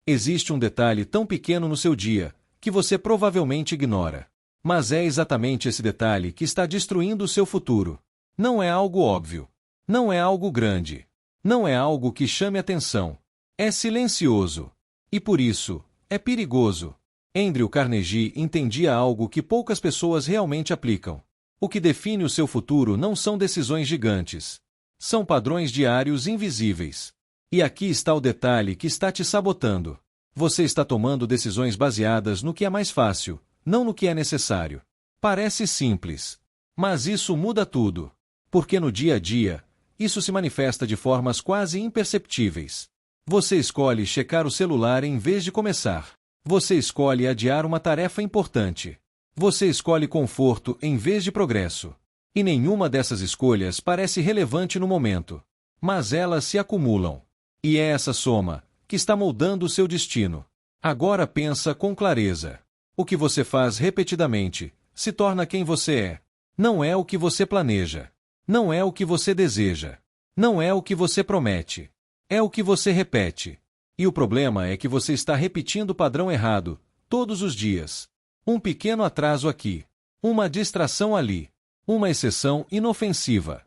Existe um detalhe tão pequeno no seu dia, que você provavelmente ignora. Mas é exatamente esse detalhe que está destruindo o seu futuro. Não é algo óbvio. Não é algo grande. Não é algo que chame atenção. É silencioso. E por isso, é perigoso. Andrew Carnegie entendia algo que poucas pessoas realmente aplicam. O que define o seu futuro não são decisões gigantes. São padrões diários invisíveis. E aqui está o detalhe que está te sabotando. Você está tomando decisões baseadas no que é mais fácil, não no que é necessário. Parece simples. Mas isso muda tudo. Porque no dia a dia, isso se manifesta de formas quase imperceptíveis. Você escolhe checar o celular em vez de começar. Você escolhe adiar uma tarefa importante. Você escolhe conforto em vez de progresso. E nenhuma dessas escolhas parece relevante no momento. Mas elas se acumulam. E é essa soma que está moldando o seu destino. Agora pensa com clareza. O que você faz repetidamente se torna quem você é. Não é o que você planeja. Não é o que você deseja. Não é o que você promete. É o que você repete. E o problema é que você está repetindo o padrão errado, todos os dias. Um pequeno atraso aqui. Uma distração ali. Uma exceção inofensiva.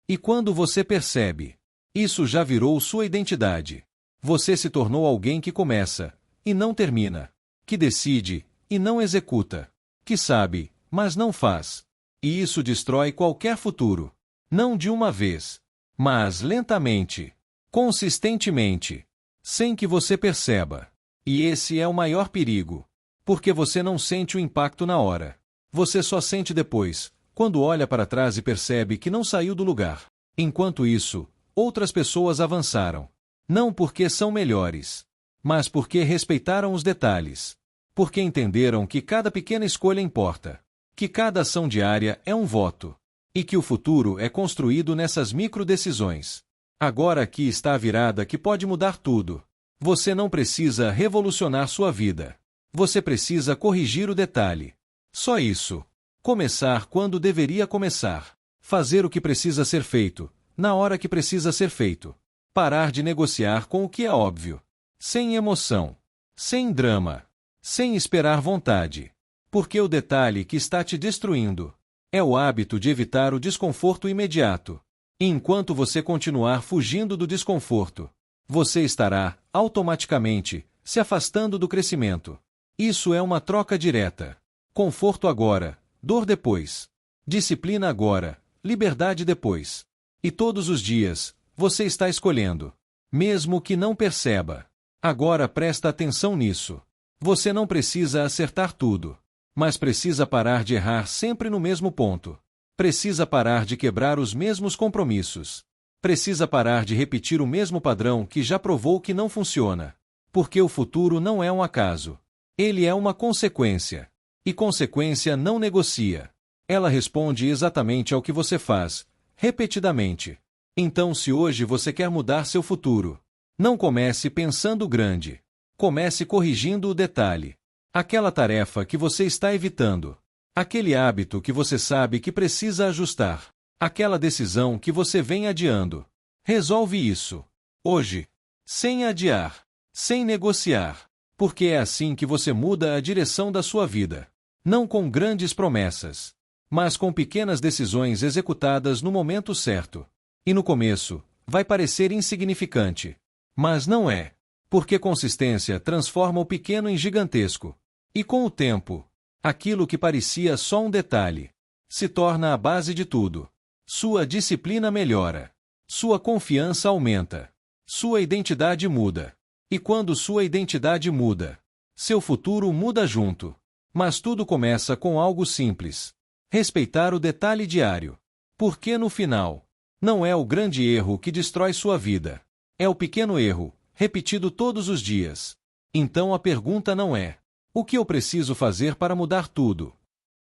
E quando você percebe, isso já virou sua identidade. Você se tornou alguém que começa, e não termina. Que decide, e não executa. Que sabe, mas não faz. E isso destrói qualquer futuro. Não de uma vez, mas lentamente, consistentemente, sem que você perceba. E esse é o maior perigo. Porque você não sente o impacto na hora. Você só sente depois, quando olha para trás e percebe que não saiu do lugar. Enquanto isso, outras pessoas avançaram. Não porque são melhores, mas porque respeitaram os detalhes. Porque entenderam que cada pequena escolha importa. Que cada ação diária é um voto. E que o futuro é construído nessas microdecisões. Agora aqui está a virada que pode mudar tudo. Você não precisa revolucionar sua vida. Você precisa corrigir o detalhe. Só isso. Começar quando deveria começar. Fazer o que precisa ser feito, na hora que precisa ser feito. Parar de negociar com o que é óbvio. Sem emoção. Sem drama. Sem esperar vontade. Porque o detalhe que está te destruindo é o hábito de evitar o desconforto imediato. E enquanto você continuar fugindo do desconforto, você estará, automaticamente, se afastando do crescimento. Isso é uma troca direta. Conforto agora, dor depois. Disciplina agora, liberdade depois. E todos os dias, você está escolhendo. Mesmo que não perceba. Agora presta atenção nisso. Você não precisa acertar tudo. Mas precisa parar de errar sempre no mesmo ponto. Precisa parar de quebrar os mesmos compromissos. Precisa parar de repetir o mesmo padrão que já provou que não funciona. Porque o futuro não é um acaso. Ele é uma consequência. E consequência não negocia. Ela responde exatamente ao que você faz, repetidamente. Então, se hoje você quer mudar seu futuro, não comece pensando grande. Comece corrigindo o detalhe. Aquela tarefa que você está evitando. Aquele hábito que você sabe que precisa ajustar. Aquela decisão que você vem adiando. Resolve isso. Hoje. Sem adiar. Sem negociar. Porque é assim que você muda a direção da sua vida. Não com grandes promessas, mas com pequenas decisões executadas no momento certo. E no começo, vai parecer insignificante. Mas não é. Porque consistência transforma o pequeno em gigantesco. E com o tempo, aquilo que parecia só um detalhe, se torna a base de tudo. Sua disciplina melhora. Sua confiança aumenta. Sua identidade muda. E quando sua identidade muda, seu futuro muda junto. Mas tudo começa com algo simples. Respeitar o detalhe diário. Porque no final, não é o grande erro que destrói sua vida. É o pequeno erro, repetido todos os dias. Então a pergunta não é: o que eu preciso fazer para mudar tudo?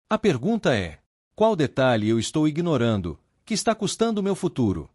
A pergunta é: qual detalhe eu estou ignorando, que está custando meu futuro?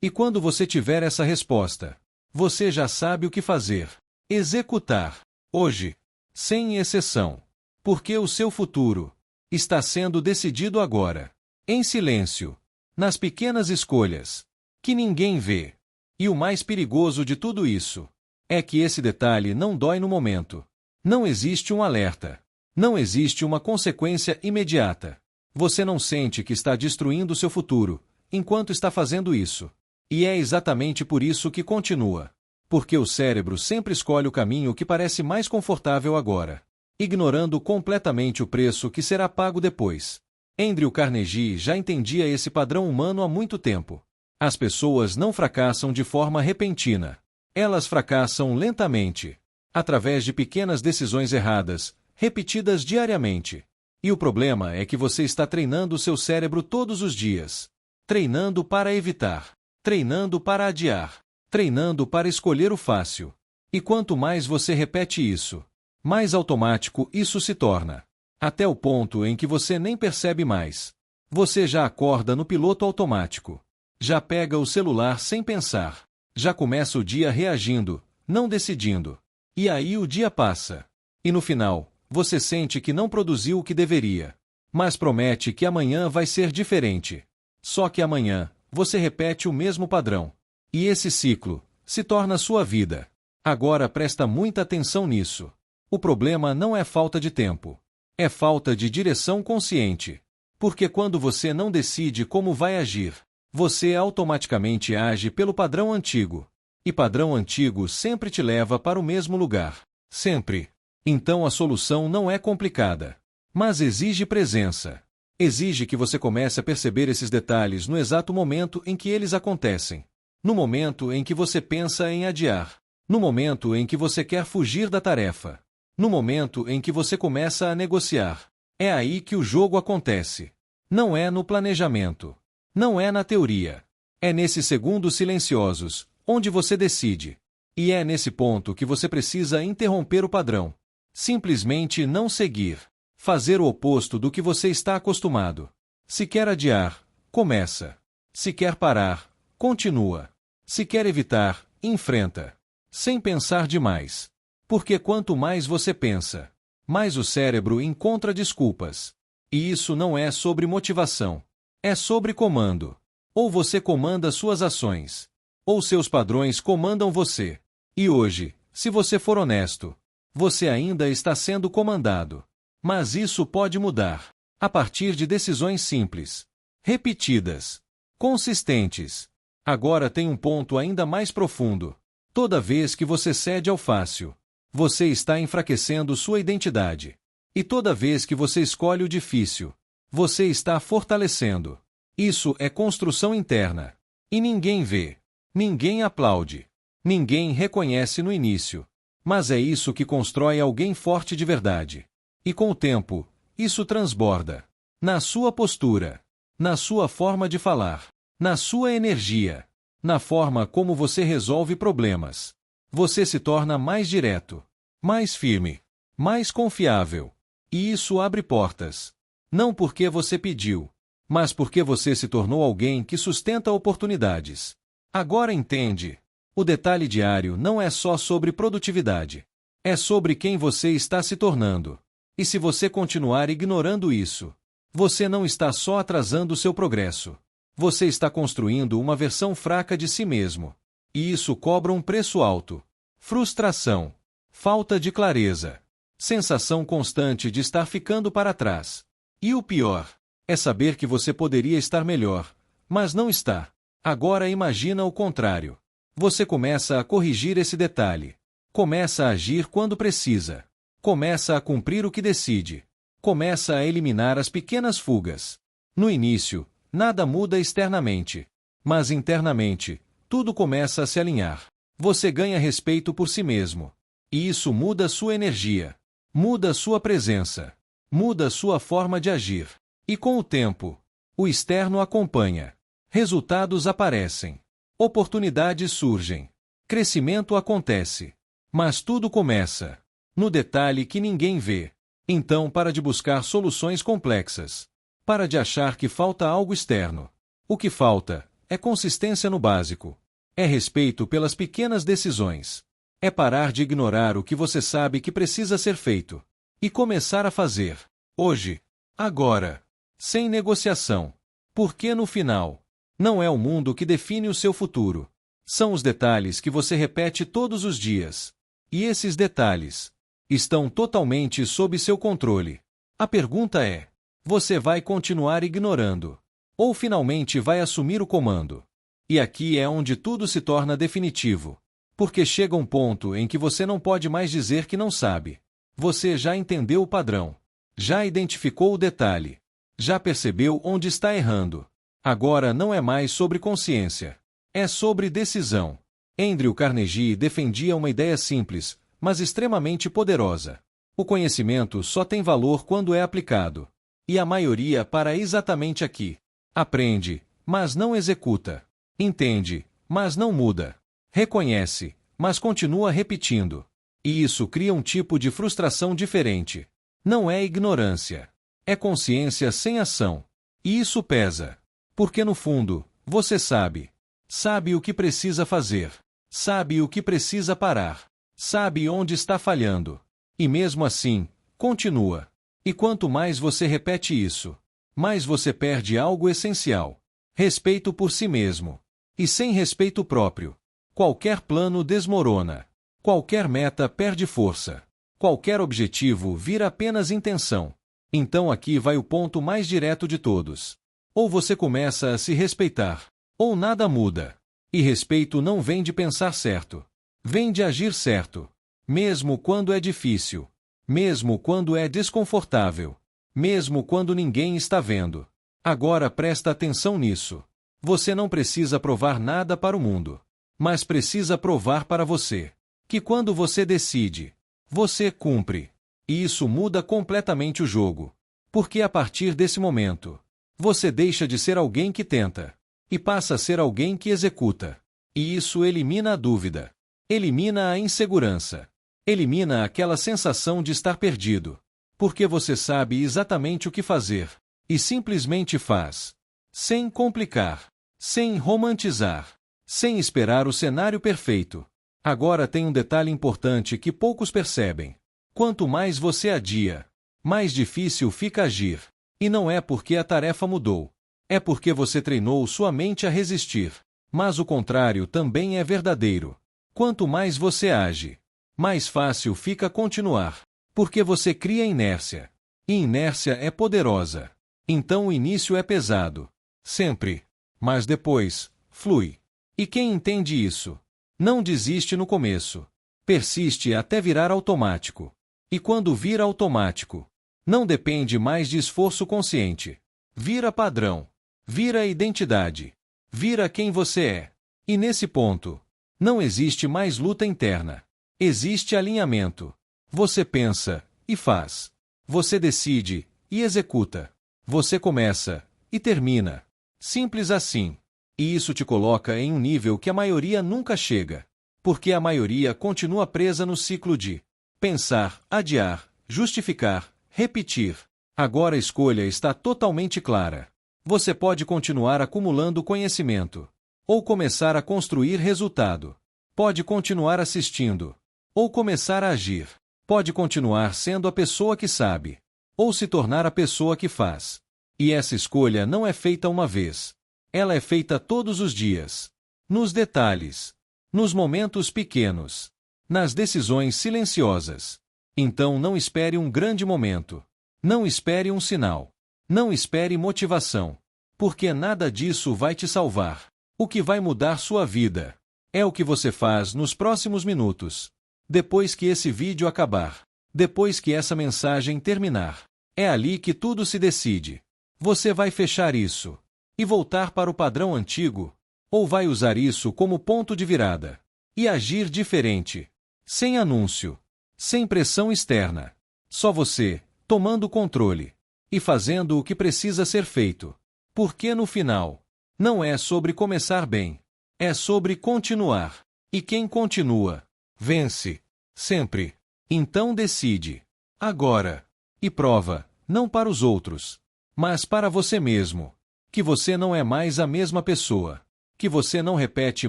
E quando você tiver essa resposta, você já sabe o que fazer. Executar. Hoje. Sem exceção. Porque o seu futuro está sendo decidido agora. Em silêncio. Nas pequenas escolhas. Que ninguém vê. E o mais perigoso de tudo isso é que esse detalhe não dói no momento. Não existe um alerta. Não existe uma consequência imediata. Você não sente que está destruindo seu futuro, enquanto está fazendo isso. E é exatamente por isso que continua. Porque o cérebro sempre escolhe o caminho que parece mais confortável agora, ignorando completamente o preço que será pago depois. Andrew Carnegie já entendia esse padrão humano há muito tempo. As pessoas não fracassam de forma repentina. Elas fracassam lentamente, através de pequenas decisões erradas, repetidas diariamente. E o problema é que você está treinando seu cérebro todos os dias. Treinando para evitar. Treinando para adiar. Treinando para escolher o fácil. E quanto mais você repete isso, mais automático isso se torna. Até o ponto em que você nem percebe mais. Você já acorda no piloto automático. Já pega o celular sem pensar. Já começa o dia reagindo, não decidindo. E aí o dia passa. E no final, você sente que não produziu o que deveria. Mas promete que amanhã vai ser diferente. Só que amanhã, você repete o mesmo padrão. E esse ciclo se torna sua vida. Agora presta muita atenção nisso. O problema não é falta de tempo. É falta de direção consciente. Porque quando você não decide como vai agir, você automaticamente age pelo padrão antigo. E padrão antigo sempre te leva para o mesmo lugar. Sempre. Então a solução não é complicada. Mas exige presença. Exige que você comece a perceber esses detalhes no exato momento em que eles acontecem. No momento em que você pensa em adiar. No momento em que você quer fugir da tarefa. No momento em que você começa a negociar. É aí que o jogo acontece. Não é no planejamento. Não é na teoria. É nesses segundos silenciosos, onde você decide. E é nesse ponto que você precisa interromper o padrão. Simplesmente não seguir. Fazer o oposto do que você está acostumado. Se quer adiar, começa. Se quer parar, continua. Se quer evitar, enfrenta. Sem pensar demais. Porque quanto mais você pensa, mais o cérebro encontra desculpas. E isso não é sobre motivação. É sobre comando. Ou você comanda suas ações, ou seus padrões comandam você. E hoje, se você for honesto, você ainda está sendo comandado. Mas isso pode mudar, a partir de decisões simples, repetidas, consistentes. Agora tem um ponto ainda mais profundo. Toda vez que você cede ao fácil, você está enfraquecendo sua identidade. E toda vez que você escolhe o difícil, você está fortalecendo. Isso é construção interna. E ninguém vê. Ninguém aplaude. Ninguém reconhece no início. Mas é isso que constrói alguém forte de verdade. E com o tempo, isso transborda. Na sua postura. Na sua forma de falar. Na sua energia. Na forma como você resolve problemas. Você se torna mais direto. Mais firme. Mais confiável. E isso abre portas. Não porque você pediu, mas porque você se tornou alguém que sustenta oportunidades. Agora entende. O detalhe diário não é só sobre produtividade. É sobre quem você está se tornando. E se você continuar ignorando isso, você não está só atrasando seu progresso. Você está construindo uma versão fraca de si mesmo. E isso cobra um preço alto. Frustração. Falta de clareza. Sensação constante de estar ficando para trás. E o pior é saber que você poderia estar melhor, mas não está. Agora imagina o contrário. Você começa a corrigir esse detalhe. Começa a agir quando precisa. Começa a cumprir o que decide. Começa a eliminar as pequenas fugas. No início, nada muda externamente. Mas internamente, tudo começa a se alinhar. Você ganha respeito por si mesmo. E isso muda sua energia. Muda sua presença. Muda sua forma de agir. E com o tempo, o externo acompanha. Resultados aparecem. Oportunidades surgem. Crescimento acontece. Mas tudo começa no detalhe que ninguém vê. Então para de buscar soluções complexas. Para de achar que falta algo externo. O que falta é consistência no básico. É respeito pelas pequenas decisões. É parar de ignorar o que você sabe que precisa ser feito. E começar a fazer. Hoje. Agora. Sem negociação. Porque no final, não é o mundo que define o seu futuro. São os detalhes que você repete todos os dias. E esses detalhes estão totalmente sob seu controle. A pergunta é: você vai continuar ignorando? Ou finalmente vai assumir o comando? E aqui é onde tudo se torna definitivo. Porque chega um ponto em que você não pode mais dizer que não sabe. Você já entendeu o padrão. Já identificou o detalhe. Já percebeu onde está errando. Agora não é mais sobre consciência. É sobre decisão. Andrew Carnegie defendia uma ideia simples, mas extremamente poderosa. O conhecimento só tem valor quando é aplicado. E a maioria para exatamente aqui. Aprende, mas não executa. Entende, mas não muda. Reconhece, mas continua repetindo. E isso cria um tipo de frustração diferente. Não é ignorância. É consciência sem ação. E isso pesa. Porque no fundo, você sabe. Sabe o que precisa fazer. Sabe o que precisa parar. Sabe onde está falhando. E mesmo assim, continua. E quanto mais você repete isso, mais você perde algo essencial. Respeito por si mesmo. E sem respeito próprio, qualquer plano desmorona. Qualquer meta perde força. Qualquer objetivo vira apenas intenção. Então aqui vai o ponto mais direto de todos. Ou você começa a se respeitar, ou nada muda. E respeito não vem de pensar certo. Vem de agir certo. Mesmo quando é difícil. Mesmo quando é desconfortável. Mesmo quando ninguém está vendo. Agora presta atenção nisso. Você não precisa provar nada para o mundo. Mas precisa provar para você. Que quando você decide, você cumpre. E isso muda completamente o jogo. Porque a partir desse momento, você deixa de ser alguém que tenta. E passa a ser alguém que executa. E isso elimina a dúvida. Elimina a insegurança. Elimina aquela sensação de estar perdido. Porque você sabe exatamente o que fazer. E simplesmente faz. Sem complicar. Sem romantizar. Sem esperar o cenário perfeito. Agora tem um detalhe importante que poucos percebem. Quanto mais você adia, mais difícil fica agir. E não é porque a tarefa mudou. É porque você treinou sua mente a resistir. Mas o contrário também é verdadeiro. Quanto mais você age, mais fácil fica continuar. Porque você cria inércia. E inércia é poderosa. Então o início é pesado. Sempre. Mas depois, flui. E quem entende isso? Não desiste no começo. Persiste até virar automático. E quando vira automático, não depende mais de esforço consciente. Vira padrão. Vira identidade. Vira quem você é. E nesse ponto, não existe mais luta interna. Existe alinhamento. Você pensa e faz. Você decide e executa. Você começa e termina. Simples assim. E isso te coloca em um nível que a maioria nunca chega. Porque a maioria continua presa no ciclo de pensar, adiar, justificar, repetir. Agora a escolha está totalmente clara. Você pode continuar acumulando conhecimento. Ou começar a construir resultado. Pode continuar assistindo. Ou começar a agir. Pode continuar sendo a pessoa que sabe. Ou se tornar a pessoa que faz. E essa escolha não é feita uma vez. Ela é feita todos os dias. Nos detalhes. Nos momentos pequenos. Nas decisões silenciosas. Então não espere um grande momento. Não espere um sinal. Não espere motivação. Porque nada disso vai te salvar. O que vai mudar sua vida é o que você faz nos próximos minutos. Depois que esse vídeo acabar. Depois que essa mensagem terminar. É ali que tudo se decide. Você vai fechar isso e voltar para o padrão antigo? Ou vai usar isso como ponto de virada e agir diferente? Sem anúncio. Sem pressão externa. Só você, tomando controle. E fazendo o que precisa ser feito. Porque no final, não é sobre começar bem. É sobre continuar. E quem continua, vence. Sempre. Então decide. Agora. E prova, não para os outros, mas para você mesmo. Que você não é mais a mesma pessoa. Que você não repete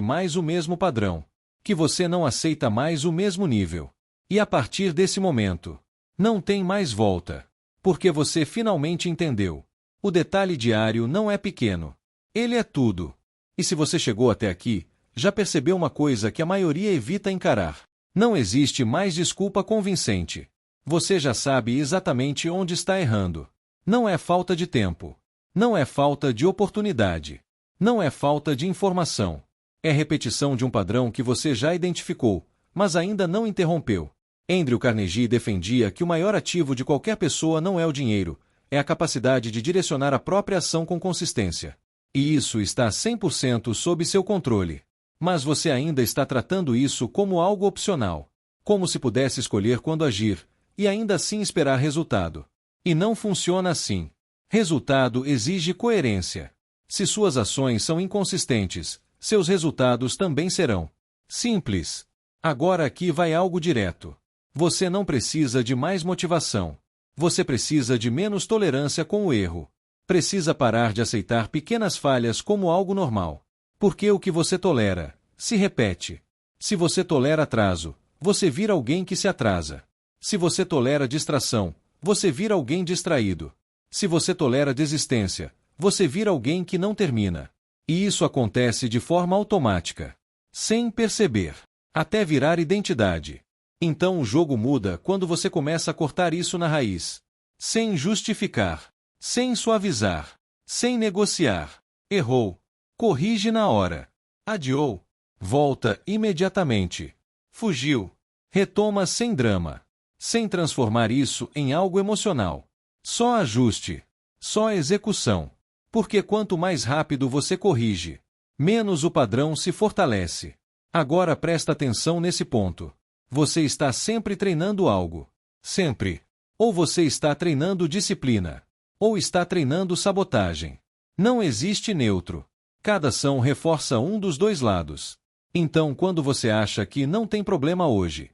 mais o mesmo padrão. Que você não aceita mais o mesmo nível. E a partir desse momento, não tem mais volta. Porque você finalmente entendeu. O detalhe diário não é pequeno. Ele é tudo. E se você chegou até aqui, Já percebeu uma coisa que a maioria evita encarar? Não existe mais desculpa convincente. Você já sabe exatamente onde está errando. Não é falta de tempo. Não é falta de oportunidade. Não é falta de informação. É repetição de um padrão que você já identificou, mas ainda não interrompeu. Andrew Carnegie defendia que o maior ativo de qualquer pessoa não é o dinheiro, é a capacidade de direcionar a própria ação com consistência. E isso está 100% sob seu controle. Mas você ainda está tratando isso como algo opcional. Como se pudesse escolher quando agir, e ainda assim esperar resultado. E não funciona assim. Resultado exige coerência. Se suas ações são inconsistentes, seus resultados também serão. Simples. Agora aqui vai algo direto. Você não precisa de mais motivação. Você precisa de menos tolerância com o erro. Precisa parar de aceitar pequenas falhas como algo normal. Porque o que você tolera, se repete. Se você tolera atraso, você vira alguém que se atrasa. Se você tolera distração, você vira alguém distraído. Se você tolera desistência, você vira alguém que não termina. E isso acontece de forma automática. Sem perceber. Até virar identidade. Então o jogo muda quando você começa a cortar isso na raiz. Sem justificar. Sem suavizar. Sem negociar. Errou. Corrige na hora. Adiou. Volta imediatamente. Fugiu. Retoma sem drama. Sem transformar isso em algo emocional. Só ajuste. Só execução. Porque quanto mais rápido você corrige, menos o padrão se fortalece. Agora presta atenção nesse ponto. Você está sempre treinando algo. Sempre. Ou você está treinando disciplina. Ou está treinando sabotagem. Não existe neutro. Cada ação reforça um dos dois lados. Então, quando você acha que não tem problema hoje?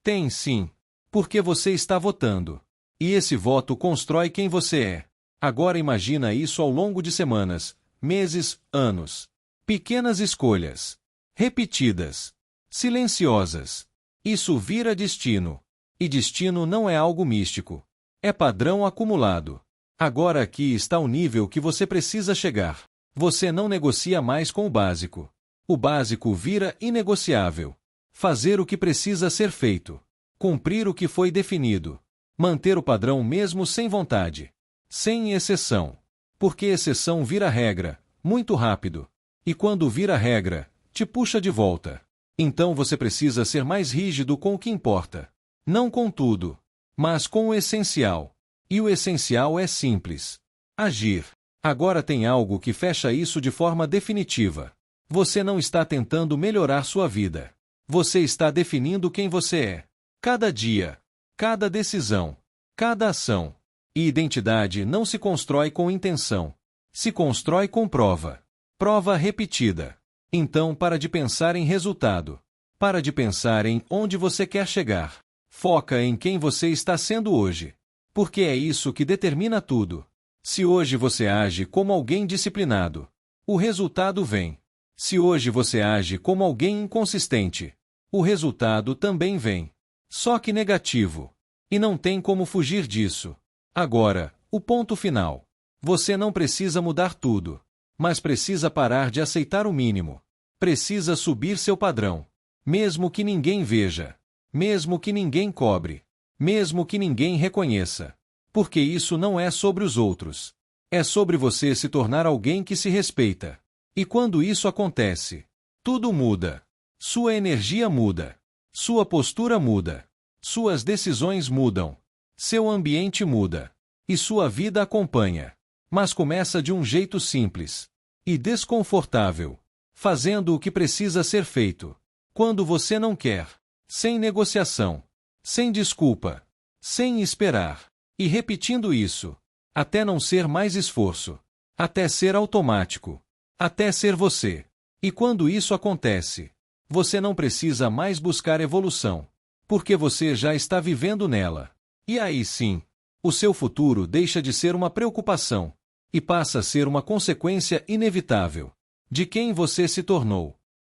Tem sim. Porque você está votando. E esse voto constrói quem você é. Agora imagina isso ao longo de semanas, meses, anos. Pequenas escolhas. Repetidas. Silenciosas. Isso vira destino. E destino não é algo místico. É padrão acumulado. Agora aqui está o nível que você precisa chegar. Você não negocia mais com o básico. O básico vira inegociável. Fazer o que precisa ser feito. Cumprir o que foi definido. Manter o padrão mesmo sem vontade. Sem exceção. Porque exceção vira regra, muito rápido. E quando vira regra, te puxa de volta. Então você precisa ser mais rígido com o que importa. Não com tudo, mas com o essencial. E o essencial é simples. Agir. Agora tem algo que fecha isso de forma definitiva. Você não está tentando melhorar sua vida. Você está definindo quem você é. Cada dia. Cada decisão. Cada ação. E identidade não se constrói com intenção. Se constrói com prova. Prova repetida. Então para de pensar em resultado. Para de pensar em onde você quer chegar. Foca em quem você está sendo hoje. Porque é isso que determina tudo. Se hoje você age como alguém disciplinado, o resultado vem. Se hoje você age como alguém inconsistente, o resultado também vem. Só que negativo. E não tem como fugir disso. Agora, o ponto final. Você não precisa mudar tudo. Mas precisa parar de aceitar o mínimo. Precisa subir seu padrão. Mesmo que ninguém veja. Mesmo que ninguém cobre. Mesmo que ninguém reconheça. Porque isso não é sobre os outros. É sobre você se tornar alguém que se respeita. E quando isso acontece, tudo muda. Sua energia muda. Sua postura muda. Suas decisões mudam. Seu ambiente muda. E sua vida acompanha. Mas começa de um jeito simples e desconfortável, fazendo o que precisa ser feito. Quando você não quer. Sem negociação. Sem desculpa. Sem esperar. E repetindo isso. Até não ser mais esforço. Até ser automático. Até ser você. E quando isso acontece, você não precisa mais buscar evolução. Porque você já está vivendo nela. E aí sim, o seu futuro deixa de ser uma preocupação. E passa a ser uma consequência inevitável. De quem você se tornou.